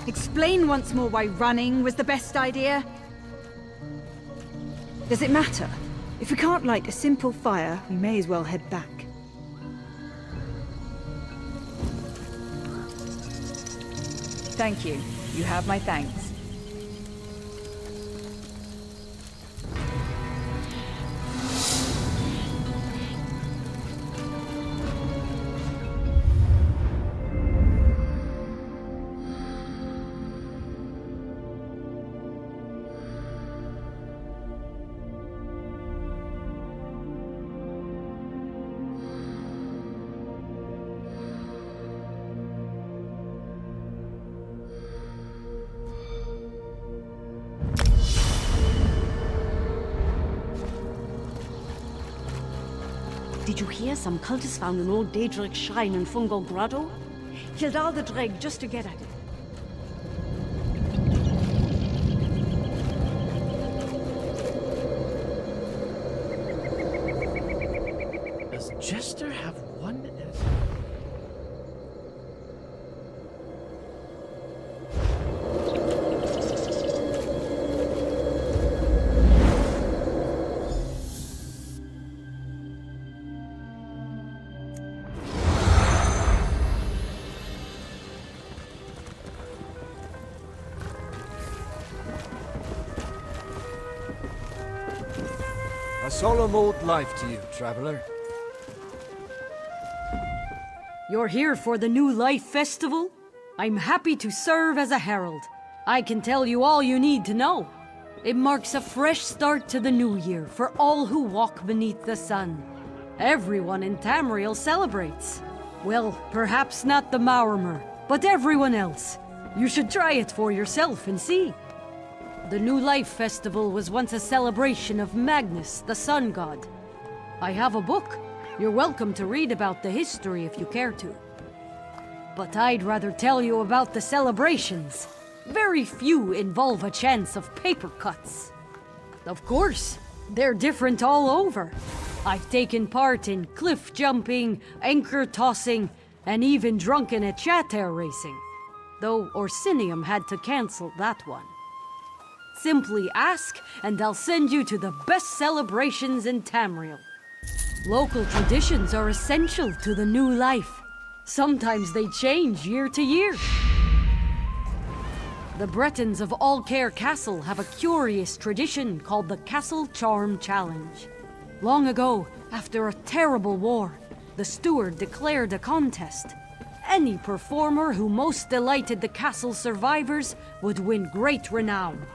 Explain once more why running was the best idea? Does it matter? If we can't light a simple fire, we may as well head back. Thank you. You have my thanks. Did you hear some cultists found an old Daedric shrine in Fungo Grotto? Killed all the Dreg just to get at it. Does Jester have one? A solemn old life to you, traveler. You're here for the New Life Festival? I'm happy to serve as a herald. I can tell you all you need to know. It marks a fresh start to the new year for all who walk beneath the sun. Everyone in Tamriel celebrates. Well, perhaps not the Maormer, but everyone else. You should try it for yourself and see. The New Life Festival was once a celebration of Magnus, the sun god. I have a book. You're welcome to read about the history if you care to. But I'd rather tell you about the celebrations. Very few involve a chance of paper cuts. Of course, they're different all over. I've taken part in cliff jumping, anchor tossing, and even drunken echater racing. though Orsinium had to cancel that one. Simply ask, and I'll send you to the best celebrations in Tamriel. Local traditions are essential to the new life. Sometimes they change year to year. The Bretons of Allcare Castle have a curious tradition called the Castle Charm Challenge. Long ago, after a terrible war, the steward declared a contest. Any performer who most delighted the castle survivors would win great renown.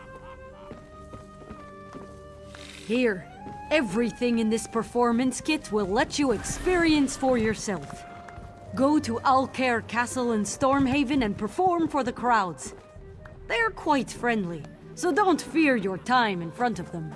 Here, everything in this performance kit will let you experience for yourself. Go to Allcare Castle in Stormhaven and perform for the crowds. They're quite friendly, so don't fear your time in front of them.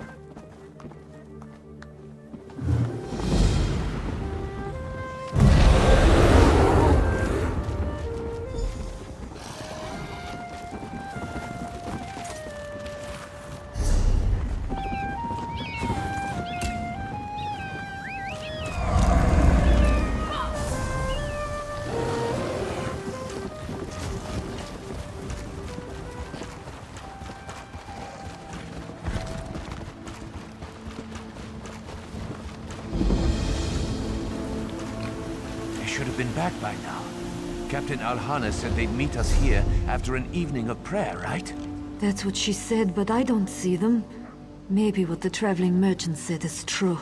Should have been back by now. Captain Alhana said they'd meet us here after an evening of prayer, right? That's what she said, but I don't see them. Maybe what the traveling merchant said is true.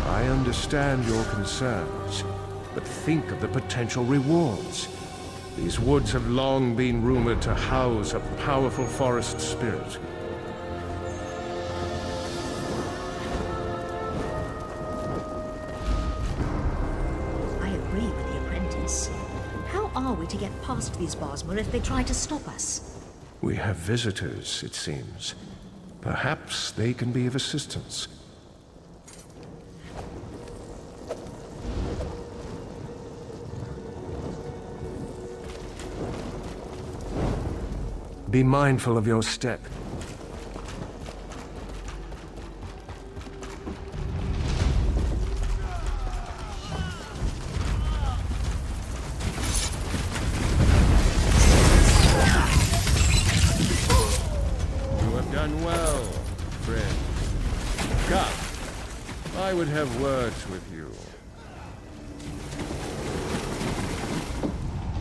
I understand your concerns, but think of the potential rewards. These woods have long been rumored to house a powerful forest spirit. I agree with the apprentice. How are we to get past these Bosmer if they try to stop us? We have visitors, it seems. Perhaps they can be of assistance. Be mindful of your step. You have done well, friend. Come, I would have words with you.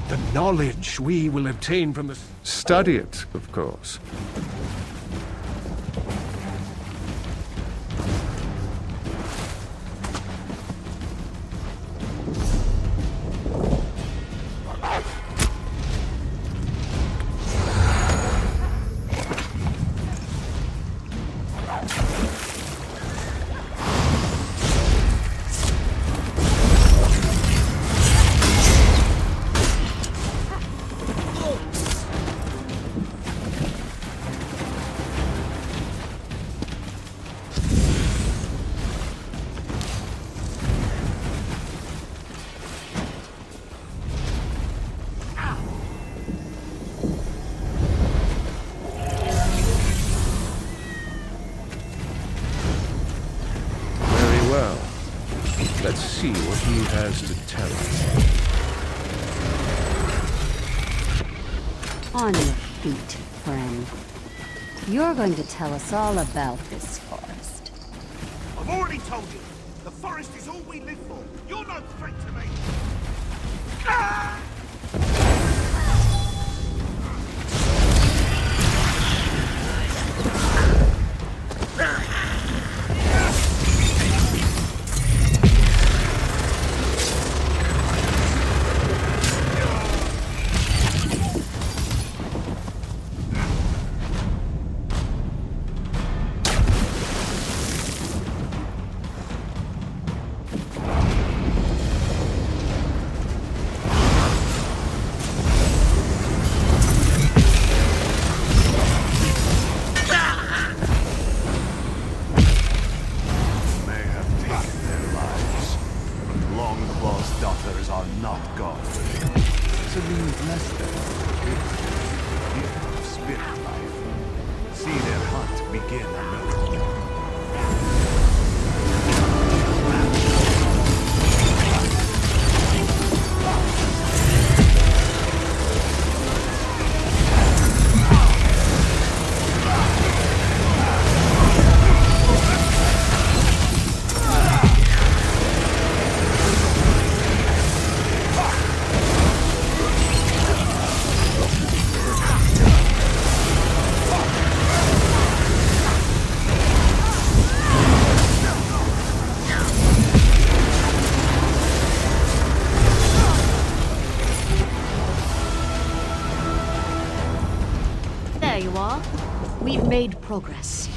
The knowledge we will obtain from the... Study it, of course. Let's see what he has to tell us. On your feet, friend. You're going to tell us all about this forest. I've already told you. The forest is all we live for. You're no threat to me. Ah! Nestor, gift of spirit life. See their hunt begin anew. There you are. We've made progress.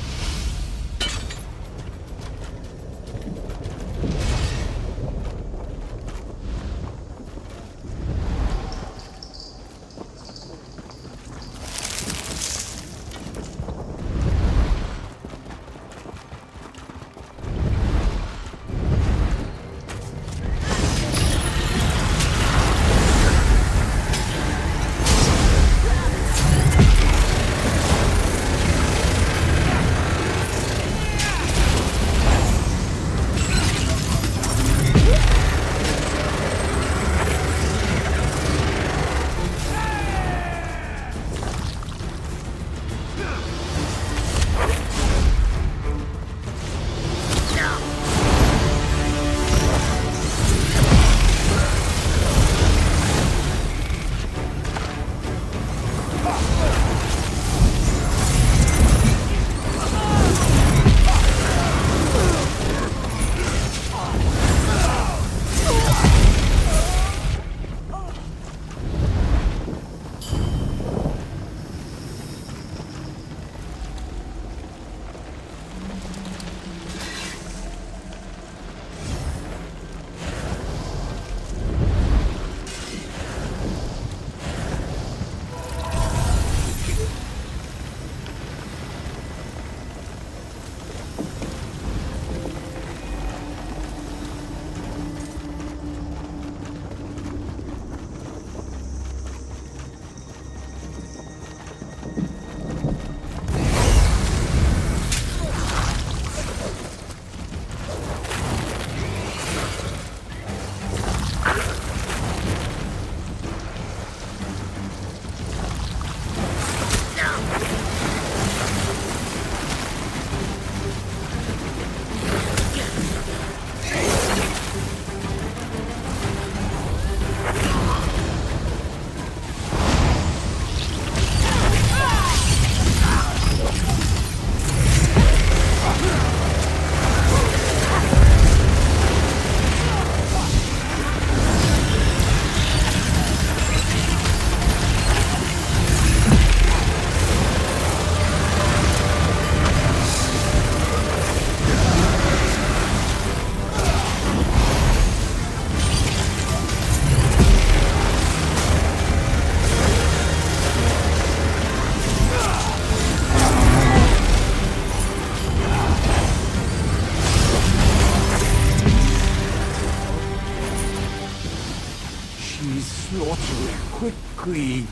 Quickly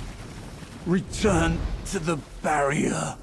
return to the barrier.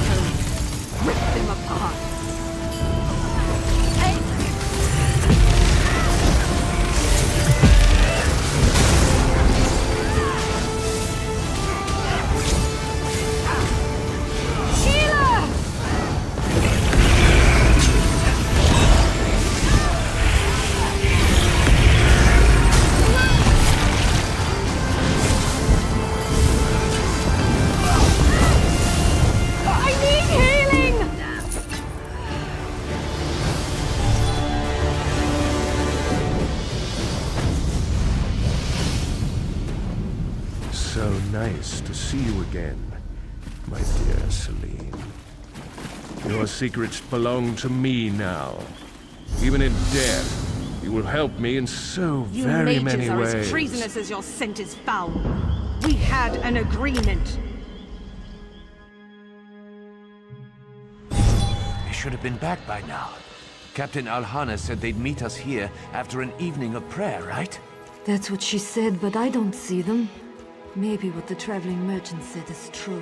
turn. Rip them apart. So nice to see you again, my dear Celine. Your secrets belong to me now. Even in death, you will help me in so You very mages many are ways. as treasonous as your scent is foul. We had an agreement. They should have been back by now. Captain Alhana said they'd meet us here after an evening of prayer, right? That's what she said, but I don't see them. Maybe what the traveling merchant said is true.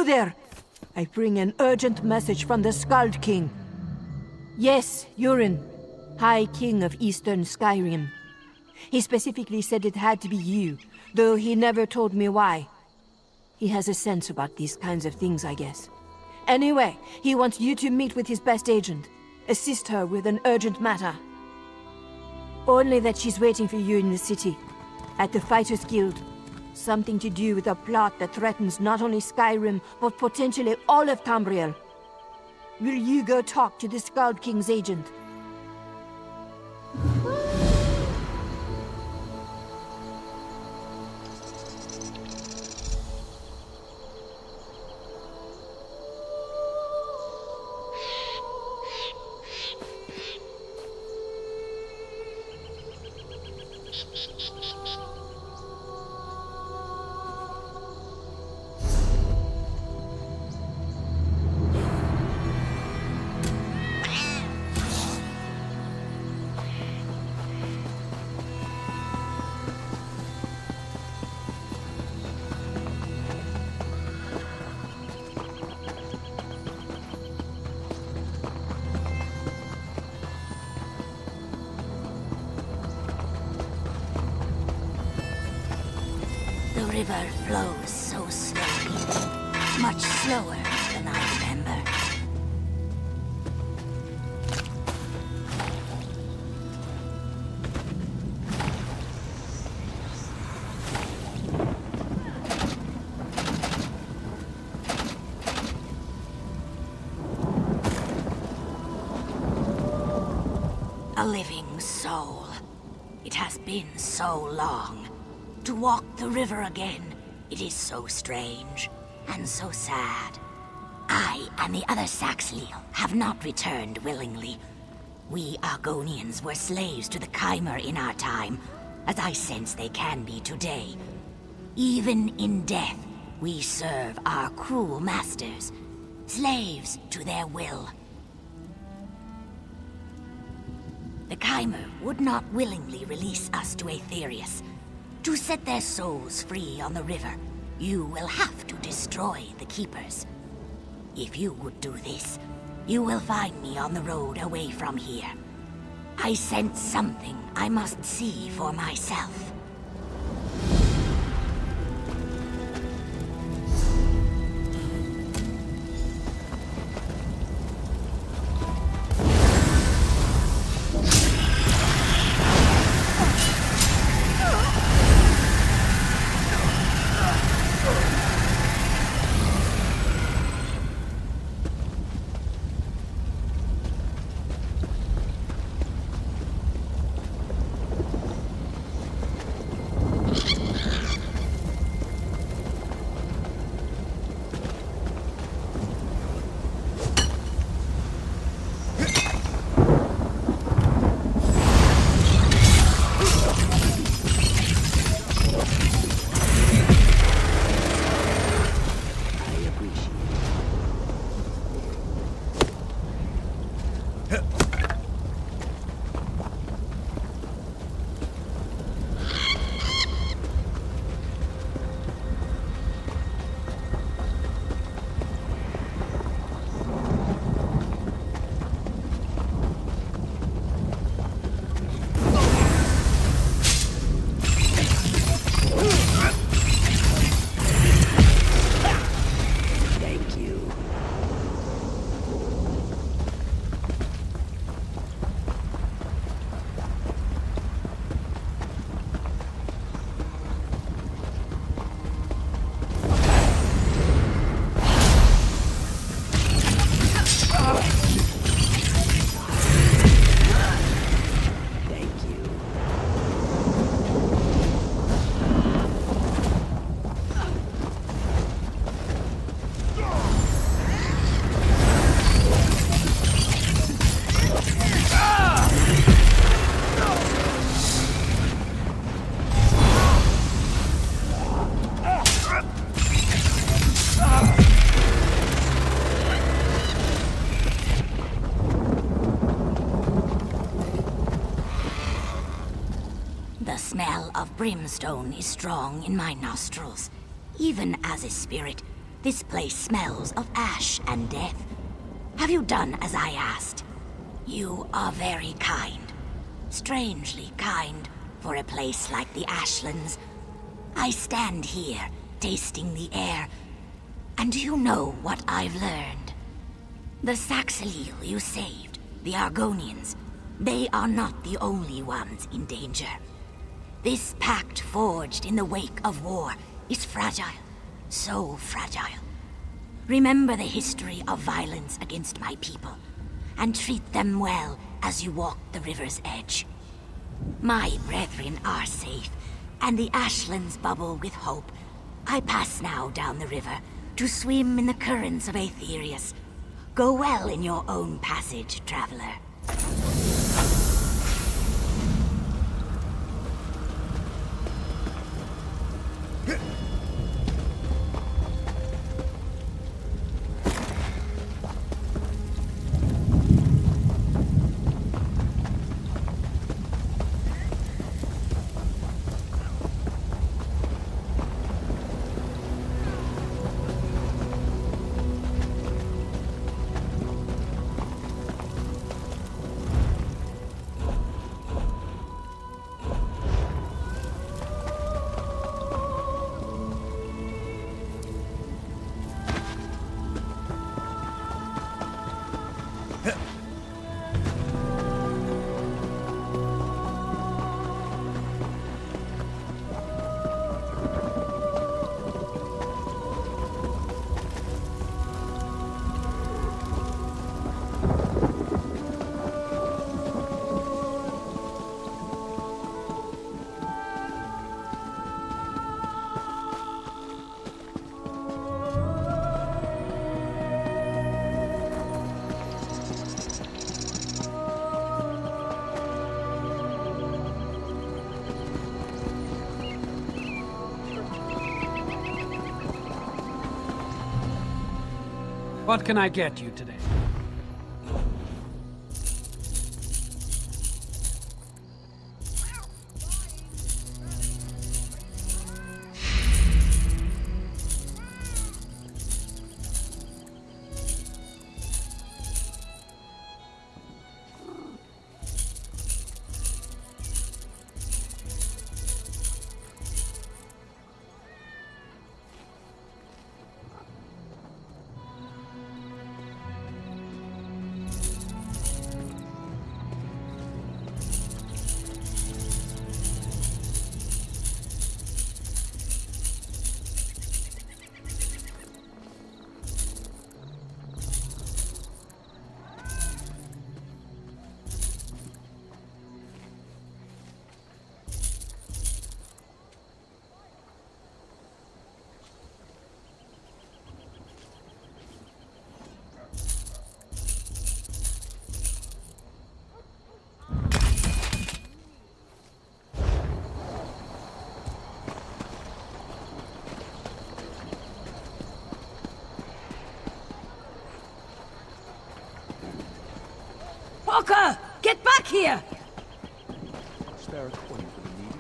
You there! I bring an urgent message from the Skald King. Yes, Urin, High King of Eastern Skyrim. He specifically said it had to be you, though he never told me why. He has a sense about these kinds of things, I guess. Anyway, he wants you to meet with his best agent. Assist her with an urgent matter. Only that she's waiting for you in the city, at the Fighters Guild. Something to do with a plot that threatens not only Skyrim, but potentially all of Tamriel. Will you go talk to the Skald King's agent? The river flows so slowly, much slower than I remember. A living soul. It has been so long. To walk the river again, it is so strange and so sad. I and the other Saxhleel have not returned willingly. We Argonians were slaves to the Chimer in our time, as I sense they can be today. Even in death, we serve our cruel masters, slaves to their will. The Chimer would not willingly release us to Aetherius. To set their souls free on the river, you will have to destroy the Keepers. If you would do this, you will find me on the road away from here. I sense something I must see for myself. The smell of brimstone is strong in my nostrils. Even as a spirit, This place smells of ash and death. Have you done as I asked? You are very kind. Strangely kind for a place like the Ashlands. I stand here, tasting the air, and do you know what I've learned? The Saxilil you saved, the Argonians, they are not the only ones in danger. This pact forged in the wake of war is fragile, so fragile. Remember the history of violence against my people, and treat them well as you walk the river's edge. My brethren are safe, and the Ashlands bubble with hope. I pass now down the river to swim in the currents of Aetherius. Go well in your own passage, traveler. What can I get you today? Walker! Get back here! Spare a coin for the needy?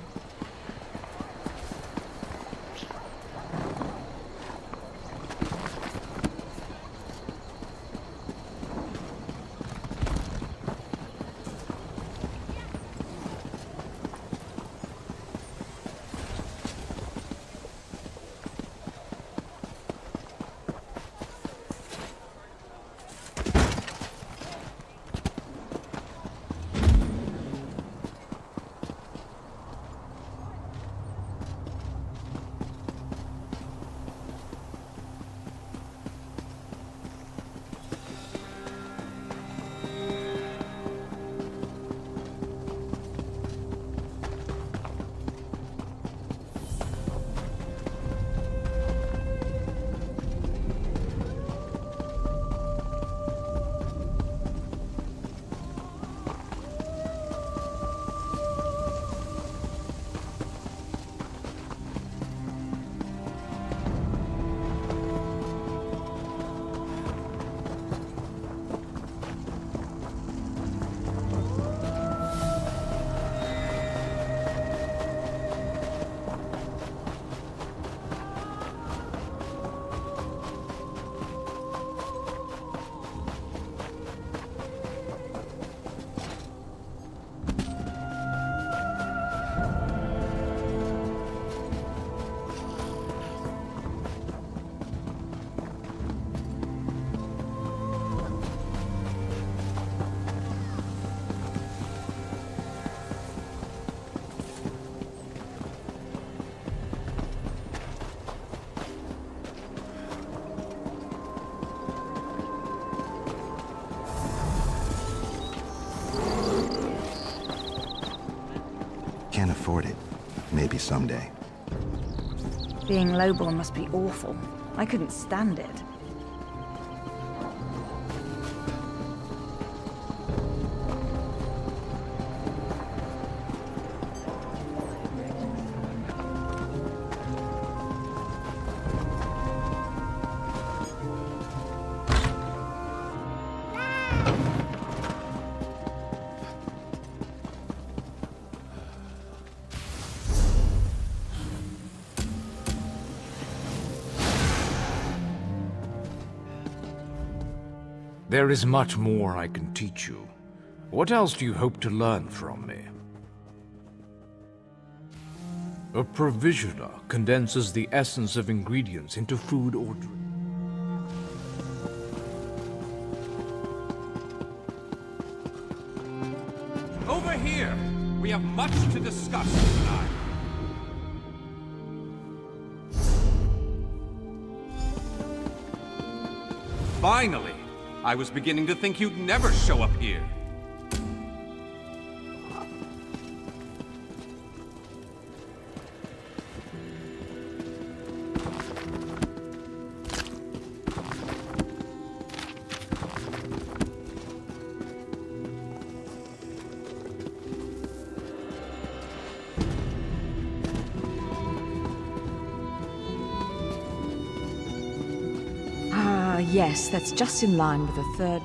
can't afford it. Maybe someday. Being lowborn must be awful. I couldn't stand it. There is much more I can teach you. What else do you hope to learn from me? A provisioner condenses the essence of ingredients into food or drink. Over here! We have much to discuss tonight. Finally! I was beginning to think you'd never show up here. Yes, that's just in line with the third...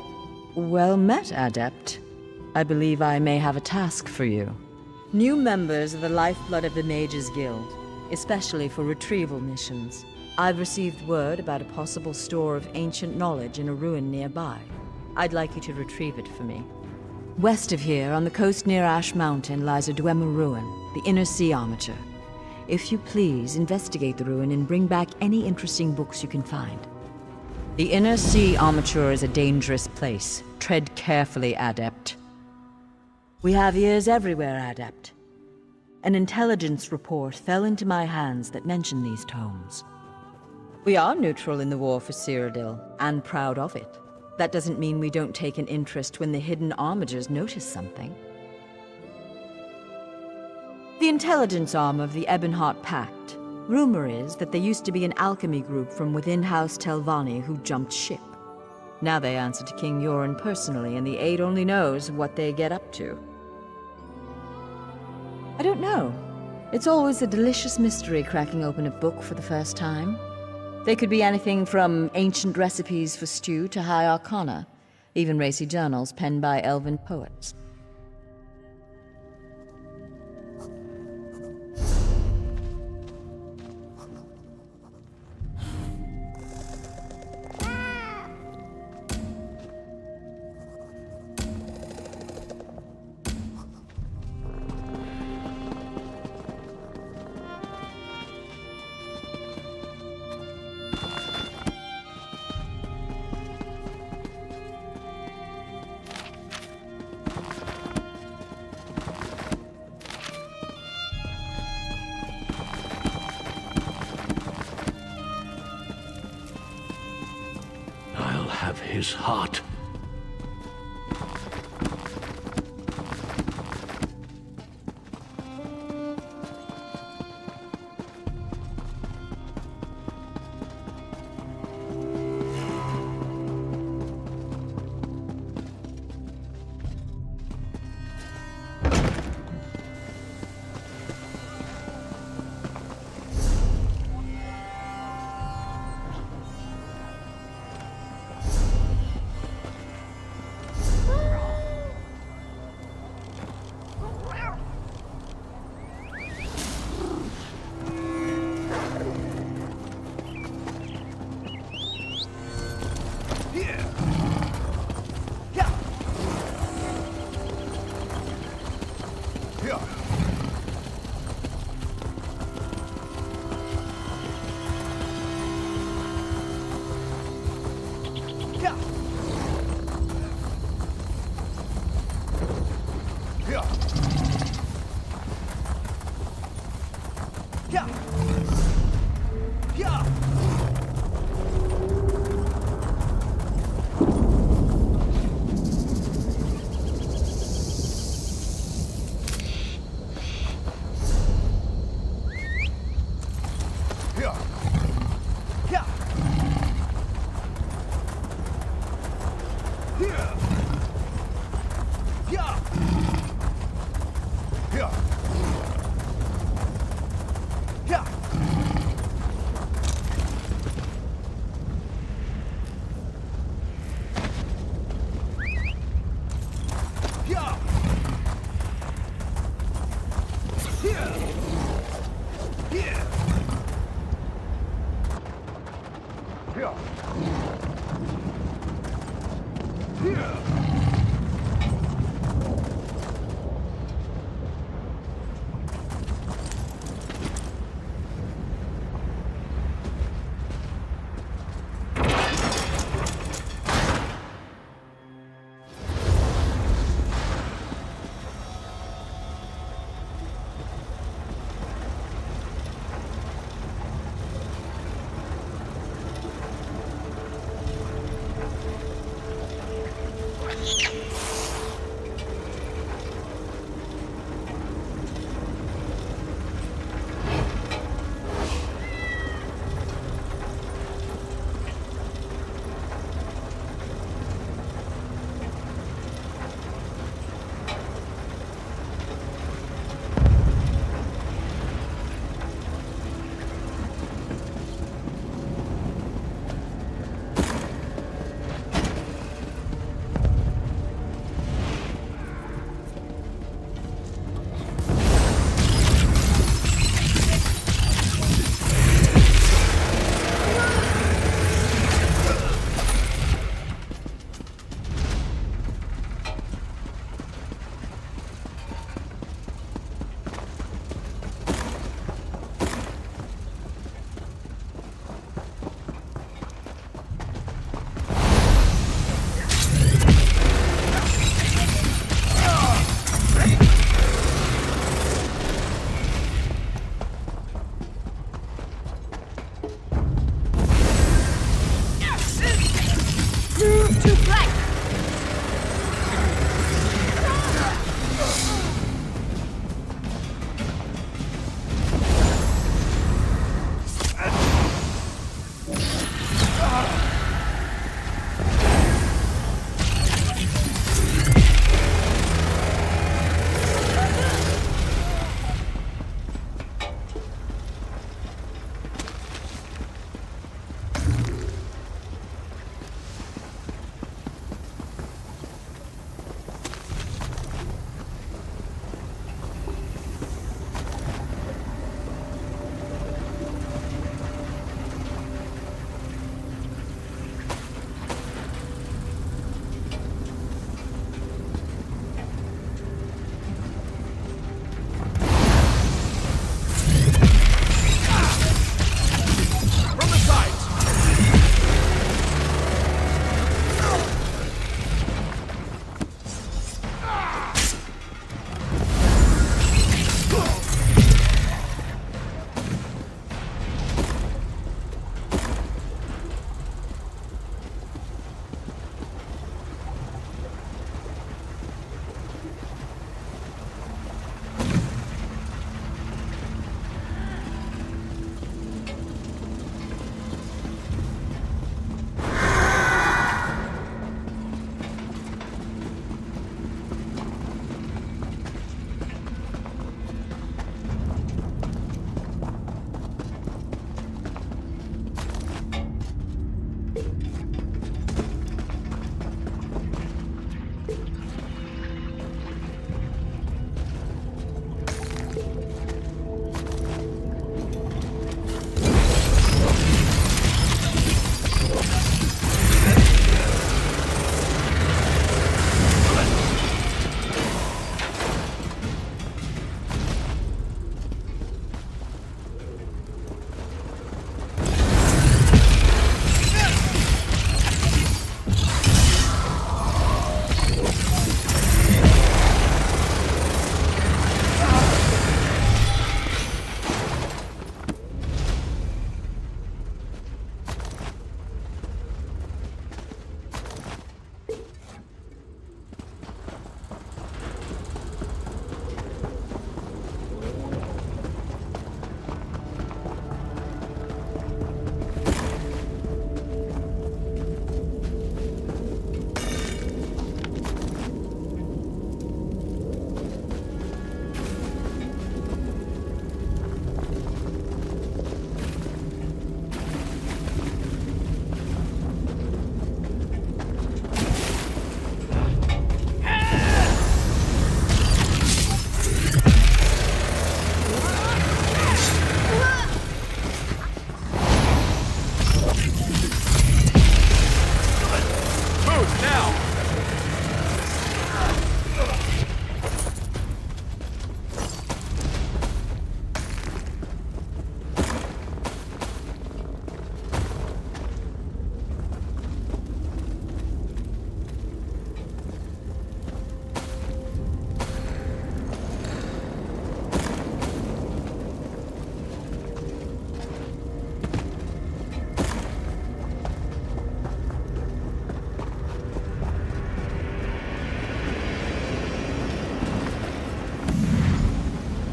Well met, Adept. I believe I may have a task for you. New members of the Lifeblood of the Mages Guild, especially for retrieval missions. I've received word about a possible store of ancient knowledge in a ruin nearby. I'd like you to retrieve it for me. West of here, on the coast near Ash Mountain, lies a Dwemer ruin, the Inner Sea Armature. If you please, investigate the ruin and bring back any interesting books you can find. The Inner Sea Armature is a dangerous place. Tread carefully, Adept. We have ears everywhere, Adept. An intelligence report fell into my hands that mentioned these tomes. We are neutral in the war for Cyrodiil, and proud of it. That doesn't mean we don't take an interest when the hidden armigers notice something. The intelligence arm of the Ebonheart Pact. Rumor is that there used to be an alchemy group from within House Telvanni who jumped ship. Now they answer to King Yoren personally, and the Aid only knows what they get up to. I don't know. It's always a delicious mystery cracking open a book for the first time. They could be anything from ancient recipes for stew to high arcana, even racy journals penned by elven poets. Have his heart.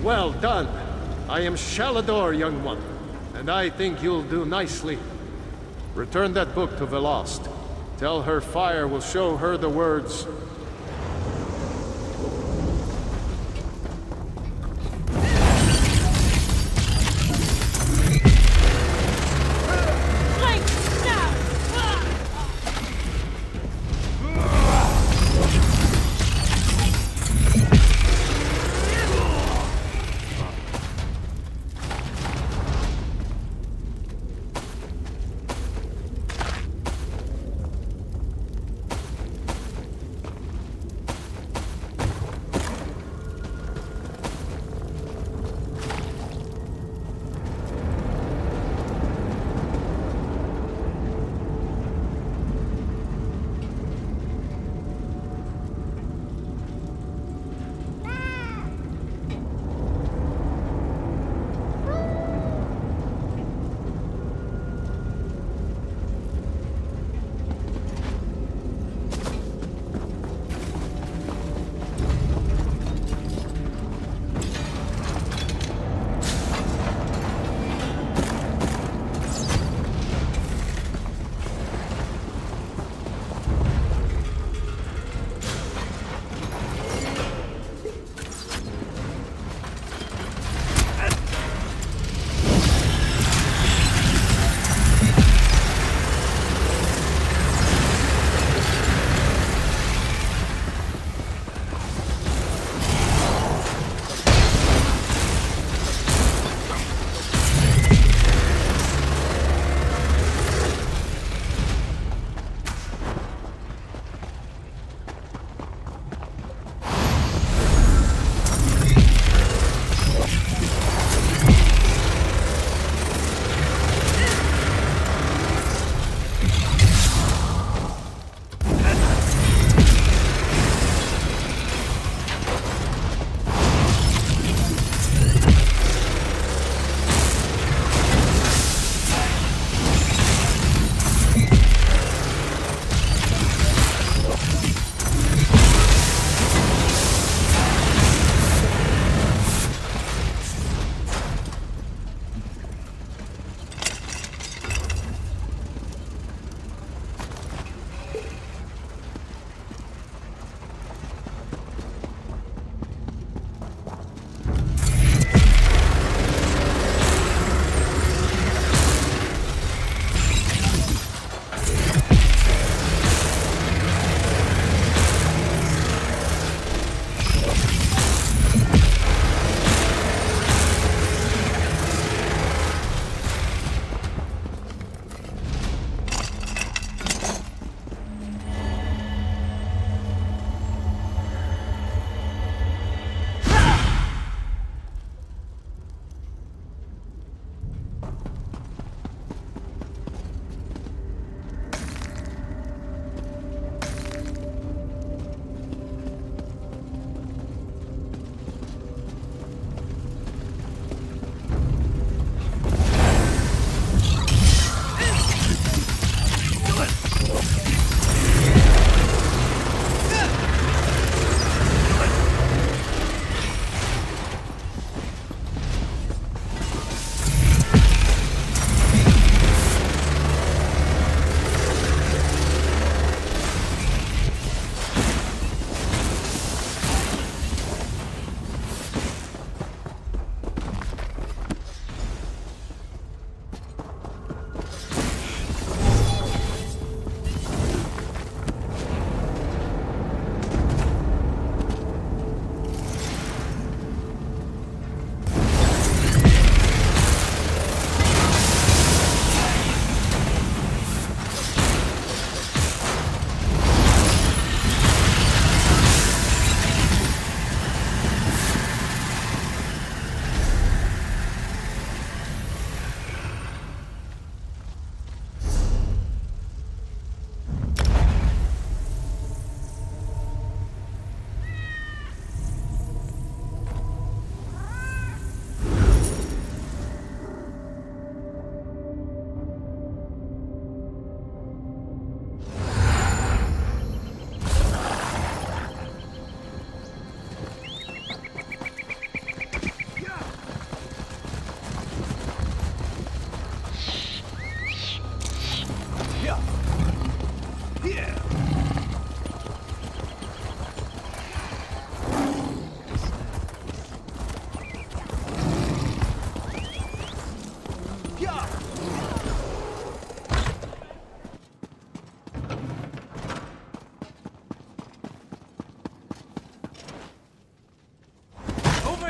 Well done. I am Shalador, young one, and I think you'll do nicely. Return that book to Velost. Tell her fire will show her the words.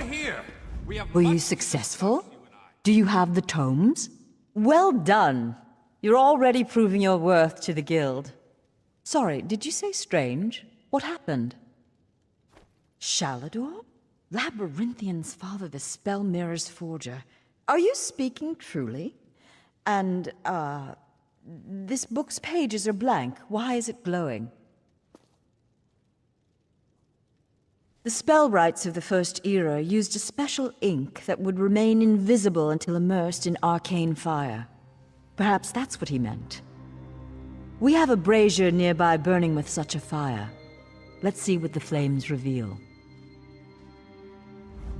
here! We have Were you successful? Do you have the tomes? Well done. You're already proving your worth to the guild. Sorry, did you say strange? What happened? Shalador? Labyrinthian's father, the Spell Mirror's forger. Are you speaking truly? And, this book's pages are blank. Why is it glowing? The spellwrights of the First Era used a special ink that would remain invisible until immersed in arcane fire. Perhaps that's what he meant. We have a brazier nearby burning with such a fire. Let's see what the flames reveal.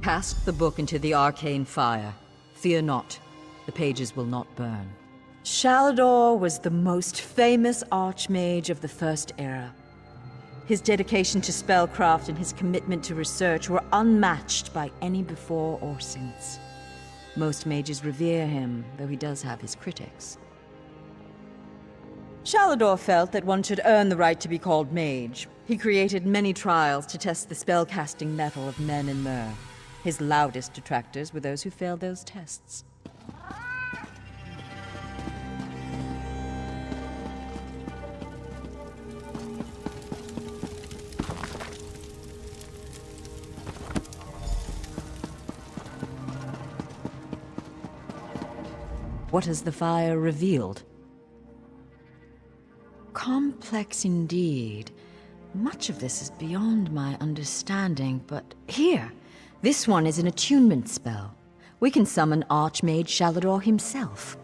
Cast the book into the arcane fire. Fear not, the pages will not burn. Shalador was the most famous archmage of the First Era. His dedication to spellcraft and his commitment to research were unmatched by any before or since. Most mages revere him, though he does have his critics. Shalador felt that one should earn the right to be called mage. He created many trials to test the spellcasting mettle of men in Myr. His loudest detractors were those who failed those tests. What has the fire revealed? Complex indeed. Much of this is beyond my understanding, but here, this one is an attunement spell. We can summon Archmage Shalador himself.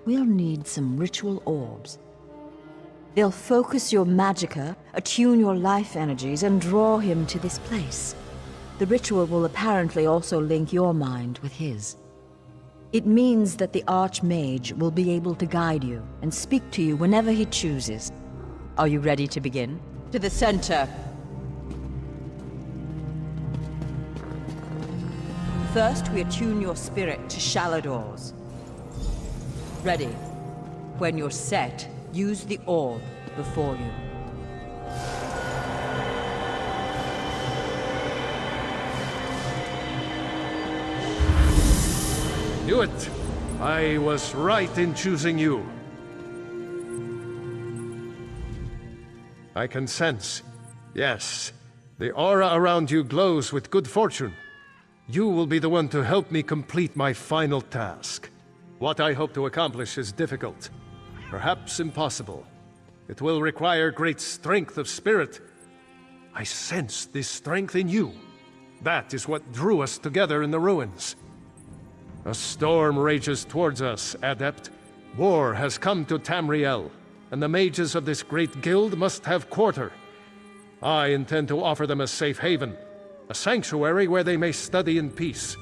We'll need some ritual orbs. They'll focus your magicka, attune your life energies, and draw him to this place. The ritual will apparently also link your mind with his. It means that the Archmage will be able to guide you and speak to you whenever he chooses. Are you ready to begin? To the center! First, we attune your spirit to Shalador's. Ready. When you're set, use the orb before you. Do it! I was right in choosing you. I can sense. Yes, the aura around you glows with good fortune. You will be the one to help me complete my final task. What I hope to accomplish is difficult, perhaps impossible. It will require great strength of spirit. I sense this strength in you. That is what drew us together in the ruins. A storm rages towards us, Adept. War has come to Tamriel, and the mages of this great guild must have quarter. I intend to offer them a safe haven, a sanctuary where they may study in peace.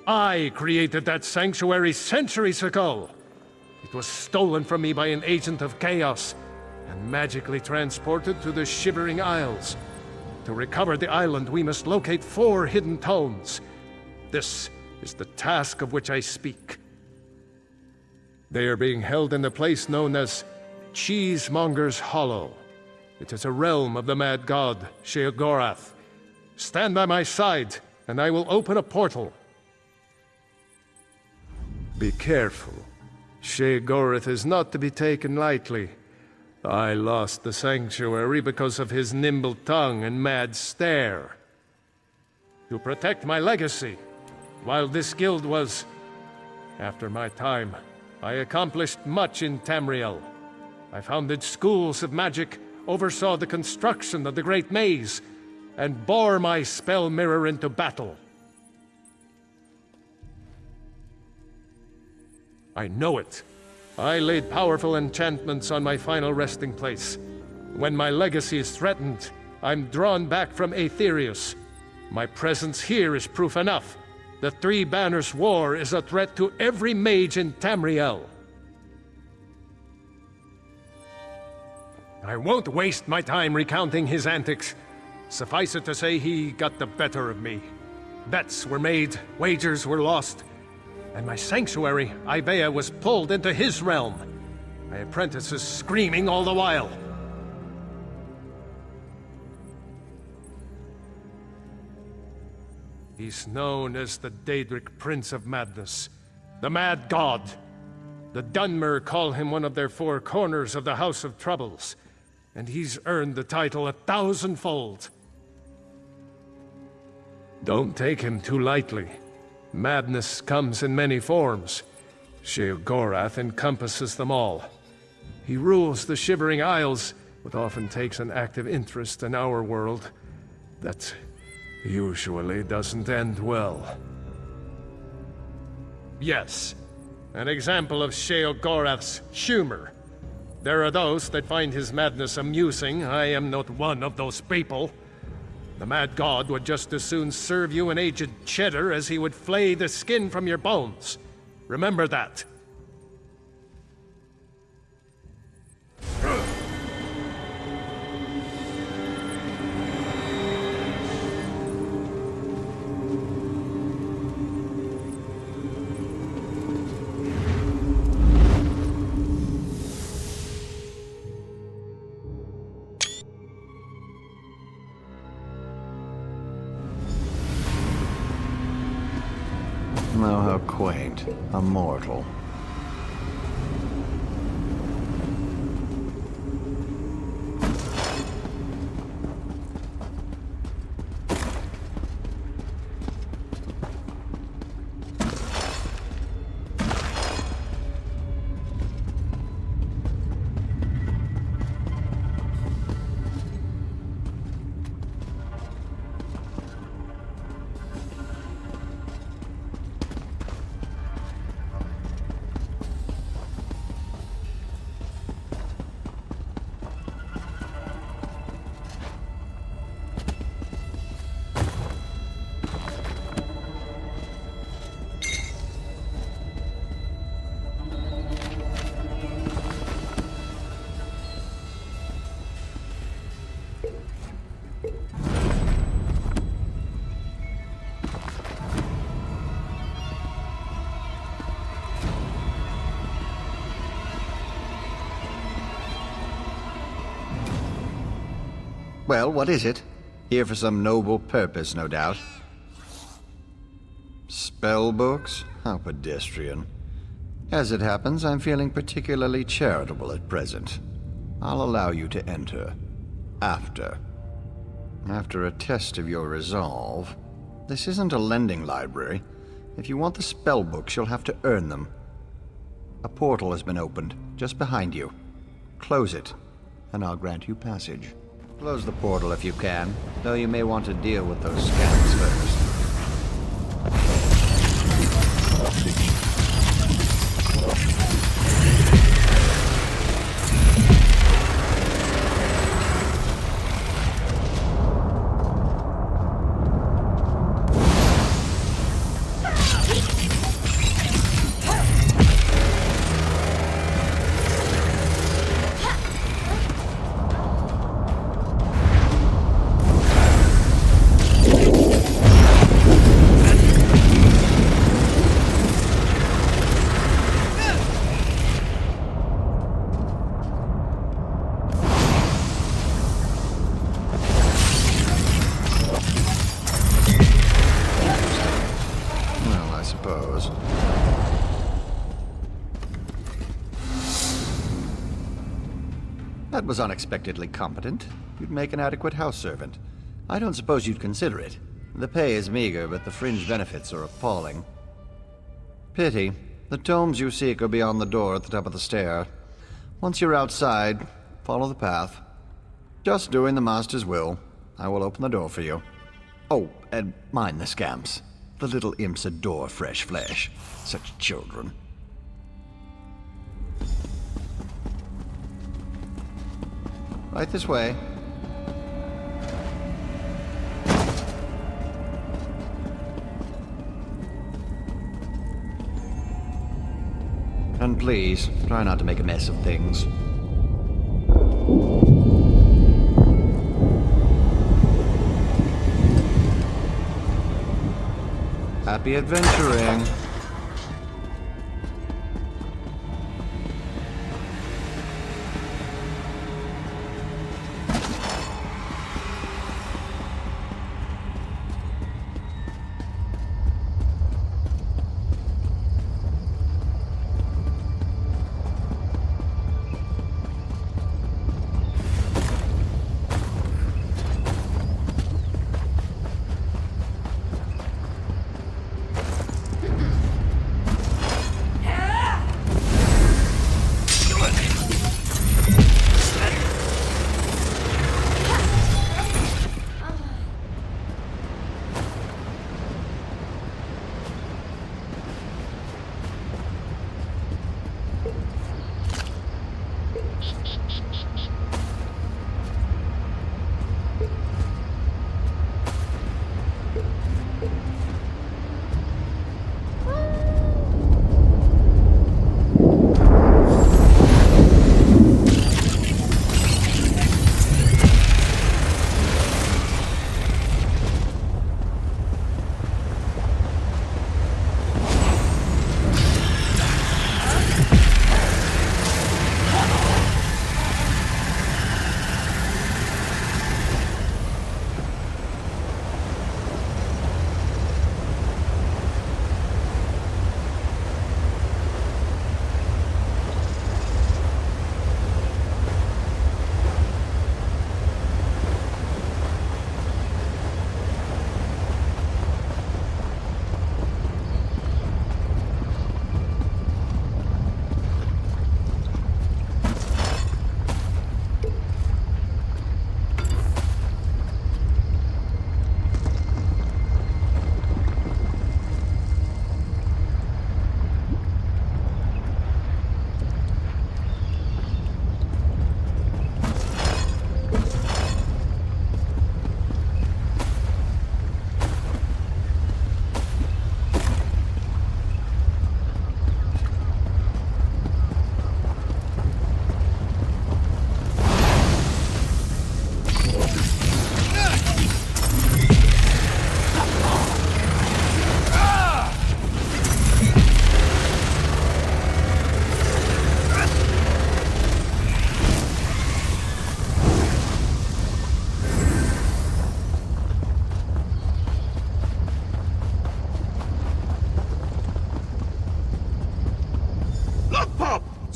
I created that sanctuary centuries ago. It was stolen from me by an agent of chaos, and magically transported to the Shivering Isles. To recover the island, we must locate 4 hidden tomes. This is the task of which I speak. They are being held in the place known as Cheesemonger's Hollow. It is a realm of the mad god, Sheogorath. Stand by my side, and I will open a portal. Be careful. Sheogorath is not to be taken lightly. I lost the sanctuary because of his nimble tongue and mad stare. To protect my legacy, while this guild was after my time, I accomplished much in Tamriel. I founded schools of magic, oversaw the construction of the Great Maze, and bore my spell mirror into battle. I know it. I laid powerful enchantments on my final resting place. When my legacy is threatened, I'm drawn back from Aetherius. My presence here is proof enough. The Three Banners War is a threat to every mage in Tamriel. I won't waste my time recounting his antics. Suffice it to say, he got the better of me. Bets were made, wagers were lost, and my sanctuary, Ibea, was pulled into his realm. My apprentices screaming all the while. He's known as the Daedric Prince of Madness, the Mad God. The Dunmer call him one of their four corners of the House of Troubles, and he's earned the title 1,000-fold. Don't take him too lightly. Madness comes in many forms. Sheogorath encompasses them all. He rules the Shivering Isles, but often takes an active interest in our world. That usually doesn't end well. Yes, an example of Sheogorath's humor. There are those that find his madness amusing. I am not one of those people. The Mad God would just as soon serve you an aged cheddar as he would flay the skin from your bones. Remember that. Oh, how quaint. A mortal. Well, what is it? Here for some noble purpose, no doubt. Spell books? How pedestrian. As it happens, I'm feeling particularly charitable at present. I'll allow you to enter. After a test of your resolve. This isn't a lending library. If you want the spell books, you'll have to earn them. A portal has been opened, just behind you. Close it, and I'll grant you passage. Close the portal if you can, though you may want to deal with those scans first. That was unexpectedly competent. You'd make an adequate house servant. I don't suppose you'd consider it. The pay is meager, but the fringe benefits are appalling. Pity. The tomes you seek are beyond the door at the top of the stair. Once you're outside, follow the path. Just doing the Master's will. I will open the door for you. Oh, and mind the scamps. The little imps adore fresh flesh. Such children. Right this way. And please, try not to make a mess of things. Happy adventuring.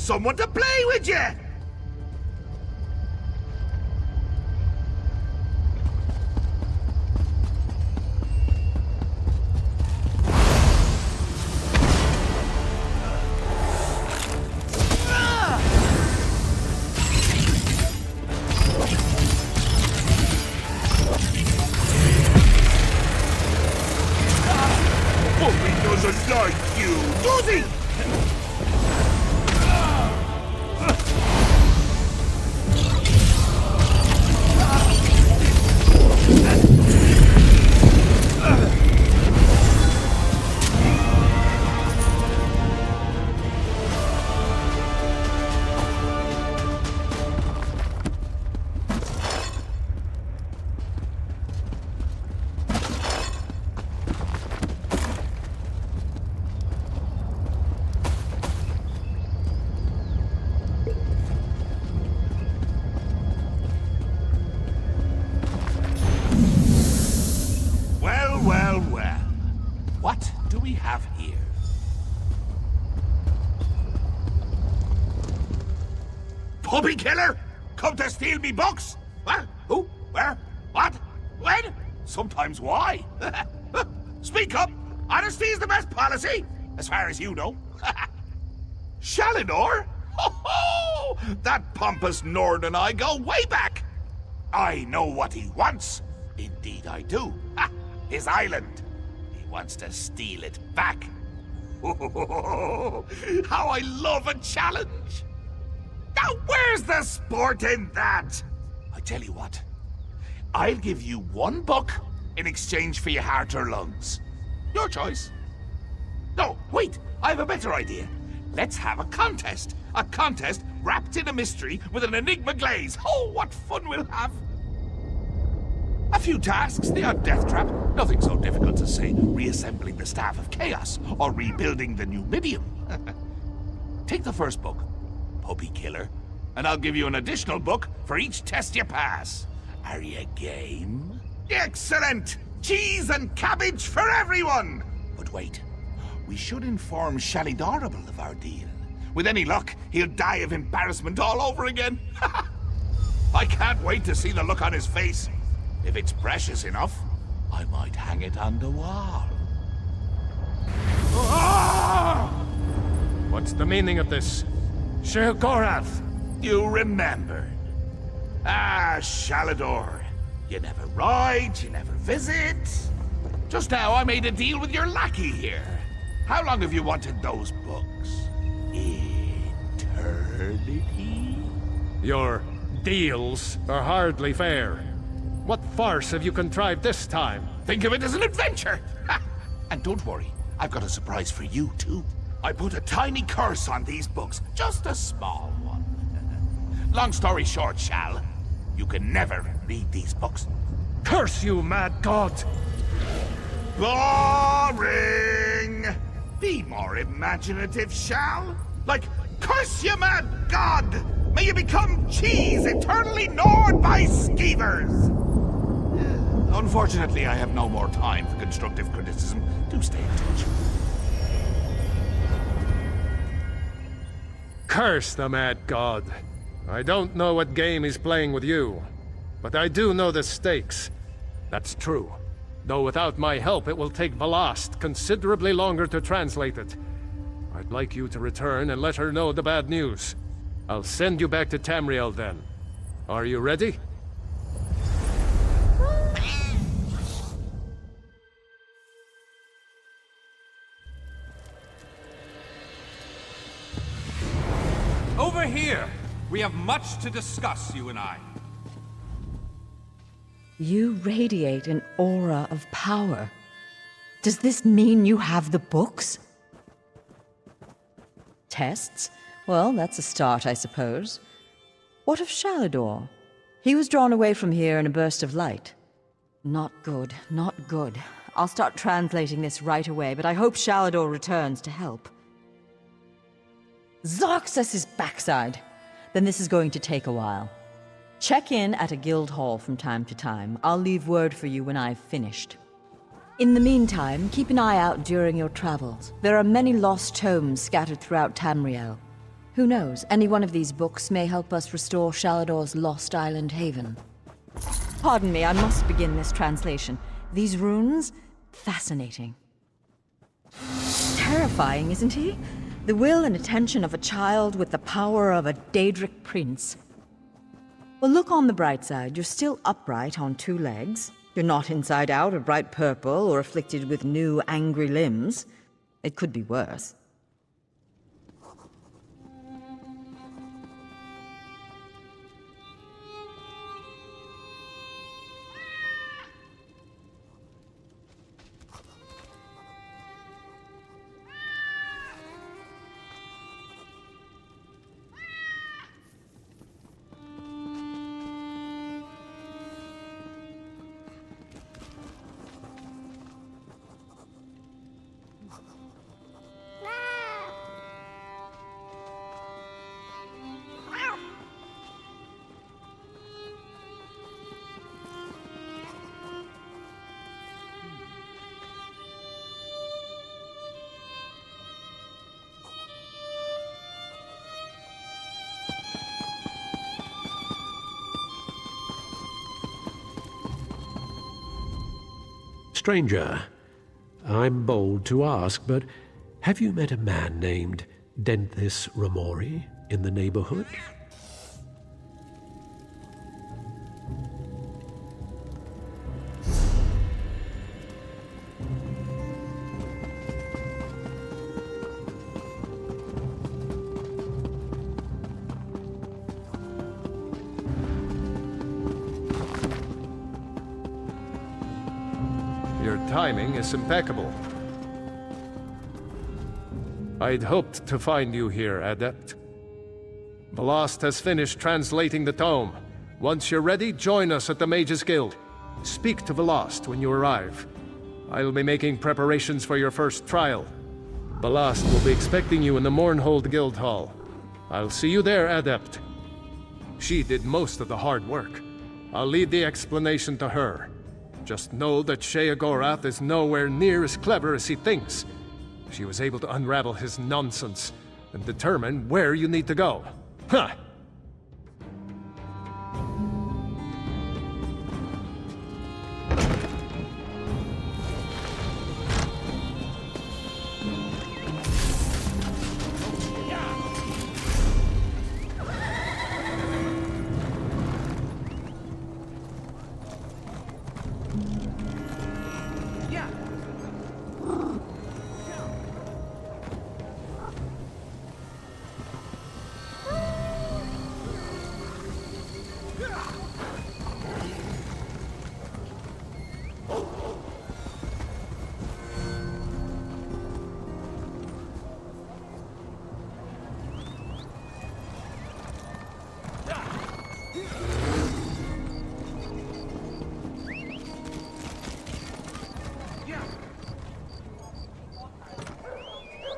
someone to play with you! Doesn't like you, does he? Well. What do we have here? Puppy killer? Come to steal me books? What? Who? Where? What? When? Sometimes why? Speak up! Honesty is the best policy, as far as you know. Shalinor? Ho-ho! That pompous Nord and I go way back. I know what he wants. Indeed I do. His island. He wants to steal it back. How I love a challenge. Now where's the sport in that? I tell you what. I'll give you one book in exchange for your heart or lungs. Your choice. No, wait. I have a better idea. Let's have a contest. A contest wrapped in a mystery with an enigma glaze. Oh, what fun we'll have. A few tasks, the odd death trap, nothing so difficult as, say, reassembling the Staff of Chaos or rebuilding the Numidium. Take the first book, Puppy Killer, and I'll give you an additional book for each test you pass. Are you game? Excellent! Cheese and cabbage for everyone! But wait, we should inform Shalidorable of our deal. With any luck, he'll die of embarrassment all over again. I can't wait to see the look on his face. If it's precious enough, I might hang it on the wall. What's the meaning of this? Sheogorath! You remembered. Ah, Shalador. You never ride, you never visit. Just now I made a deal with your lackey here. How long have you wanted those books? Eternity? Your deals are hardly fair. What farce have you contrived this time? Think of it as an adventure! And don't worry, I've got a surprise for you, too. I put a tiny curse on these books, just a small one. Long story short, Shal, you can never read these books. Curse you, mad god! Boring! Be more imaginative, Shal. Like, curse you, mad god! May you become cheese eternally gnawed by skeevers! Unfortunately, I have no more time for constructive criticism. Do stay in touch. Curse the mad god. I don't know what game he's playing with you, but I do know the stakes. That's true. Though without my help, it will take Velast considerably longer to translate it. I'd like you to return and let her know the bad news. I'll send you back to Tamriel then. Are you ready? Over here! We have much to discuss, you and I. You radiate an aura of power. Does this mean you have the books? Tests? Well, that's a start, I suppose. What of Shalador? He was drawn away from here in a burst of light. Not good, not good. I'll start translating this right away, but I hope Shalador returns to help. Zarxus' backside! Then this is going to take a while. Check in at a guild hall from time to time. I'll leave word for you when I've finished. In the meantime, keep an eye out during your travels. There are many lost tomes scattered throughout Tamriel. Who knows? Any one of these books may help us restore Shalador's lost island haven. Pardon me, I must begin this translation. These runes? Fascinating. Terrifying, isn't he? The will and attention of a child with the power of a Daedric prince. Well, look on the bright side. You're still upright on 2 legs. You're not inside out or bright purple or afflicted with new angry limbs. It could be worse. Stranger, I'm bold to ask, but have you met a man named Denthis Ramori in the neighborhood? Your timing is impeccable. I'd hoped to find you here, Adept. Ballast has finished translating the tome. Once you're ready, join us at the Mages Guild. Speak to Ballast when you arrive. I'll be making preparations for your first trial. Ballast will be expecting you in the Mournhold Guild Hall. I'll see you there, Adept. She did most of the hard work. I'll leave the explanation to her. Just know that Sheogorath is nowhere near as clever as he thinks. She was able to unravel his nonsense and determine where you need to go. Huh!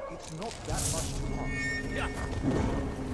It's not that much to ask.